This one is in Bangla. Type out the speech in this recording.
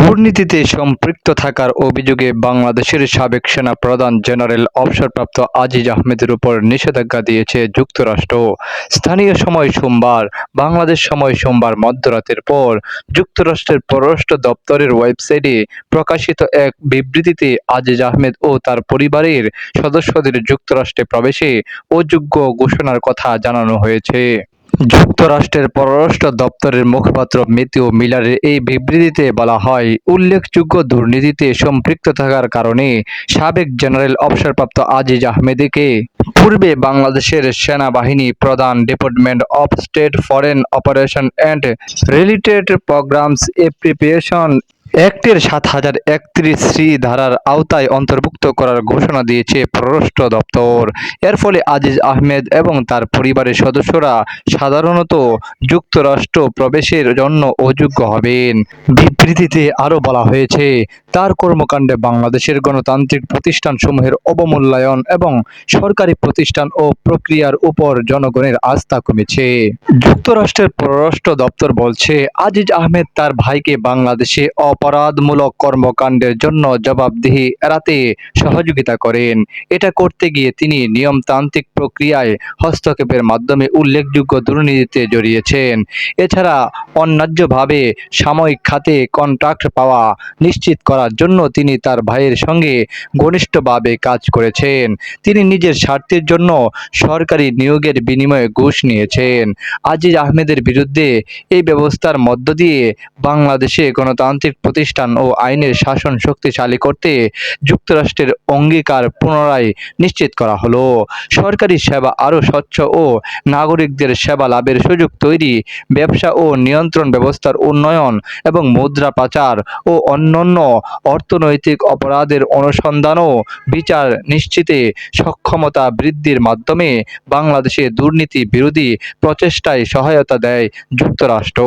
দুর্নীতিতে সম্পৃক্ত থাকার অভিযোগে বাংলাদেশের সাবেক সেনাপ্রধান জেনারেল অবসরপ্রাপ্ত আজিজ আহমেদের উপর নিষেধাজ্ঞা দিয়েছে যুক্তরাষ্ট্র। স্থানীয় সময় সোমবার, বাংলাদেশ সময় সোমবার মধ্যরাতের পর যুক্তরাষ্ট্রের পররাষ্ট্র দপ্তরের ওয়েবসাইটে প্রকাশিত এক বিবৃতিতে আজিজ আহমেদ ও তার পরিবারের সদস্যদের যুক্তরাষ্ট্রে প্রবেশে অযোগ্য ঘোষণার কথা জানানো হয়েছে। যুক্তরাষ্ট্রের পররাষ্ট্র দপ্তরের মুখপাত্র ম্যাথিউ মিলারের এই বিবৃতিতে বলা হয়, উল্লেখযোগ্য দুর্নীতিতে সম্পৃক্ত থাকার কারণে সাবেক জেনারেল অবসরপ্রাপ্ত আজিজ আহমেদকে পূর্বে বাংলাদেশের সেনাবাহিনী প্রধান department of state foreign operation and related programs appropriation অ্যাক্টের ৭,০৩১ ধারার আওতায় অন্তর্ভুক্ত করার ঘোষণা দিয়েছে পররাষ্ট্র দপ্তর। এর ফলে আজিজ আহমেদ এবং তার পরিবারের সদস্যরা সাধারণত যুক্তরাষ্ট্র প্রবেশের জন্য অযোগ্য হবেন। বিবৃতিতে আরও বলা হয়েছে, তার কর্মকাণ্ডে বাংলাদেশের গণতান্ত্রিক প্রতিষ্ঠানসমূহের অবমূল্যায়ন এবং সরকারি প্রতিষ্ঠান ও প্রক্রিয়ার উপর জনগণের আস্থা কমেছে। যুক্তরাষ্ট্রের পররাষ্ট্র দপ্তর বলছে, আজিজ আহমেদ তার ভাইকে বাংলাদেশে অপরাধমূলক কর্মকাণ্ডের জন্য জবাবদিহি এড়াতে সহযোগিতা করেন। এটা করতে গিয়ে তিনি নিয়মতান্ত্রিক প্রক্রিয়ায় হস্তক্ষেপের মাধ্যমে উল্লেখযোগ্য দুর্নীতিতে জড়িয়েছেন। এছাড়া অন্যায্যভাবে সাময়িক খাতে কন্ট্রাক্ট পাওয়া নিশ্চিত করার জন্য তিনি তার ভাইয়ের সঙ্গে ঘনিষ্ঠভাবে কাজ করেছেন। তিনি নিজের স্বার্থের জন্য সরকারি নিয়োগের বিনিময়ে ঘুষ নিয়েছেন। আজিজ আহমেদের বিরুদ্ধে এই ব্যবস্থার মধ্য দিয়ে বাংলাদেশে গণতান্ত্রিক প্রতিষ্ঠান ও আইনের শাসন শক্তিশালী করতে যুক্তরাষ্ট্রের অঙ্গীকার পুনরায় নিশ্চিত করা হলো। সরকারি সেবা আরও স্বচ্ছ ও নাগরিকদের সেবা লাভের সুযোগ তৈরি, ব্যবসা ও নিয়ন্ত্রণ ব্যবস্থার উন্নয়ন এবং মুদ্রা পাচার ও অন্যান্য অর্থনৈতিক অপরাধের অনুসন্ধান ও বিচার নিশ্চিতে সক্ষমতা বৃদ্ধির মাধ্যমে বাংলাদেশে দুর্নীতি বিরোধী প্রচেষ্টায় সহায়তা দেয় যুক্তরাষ্ট্র।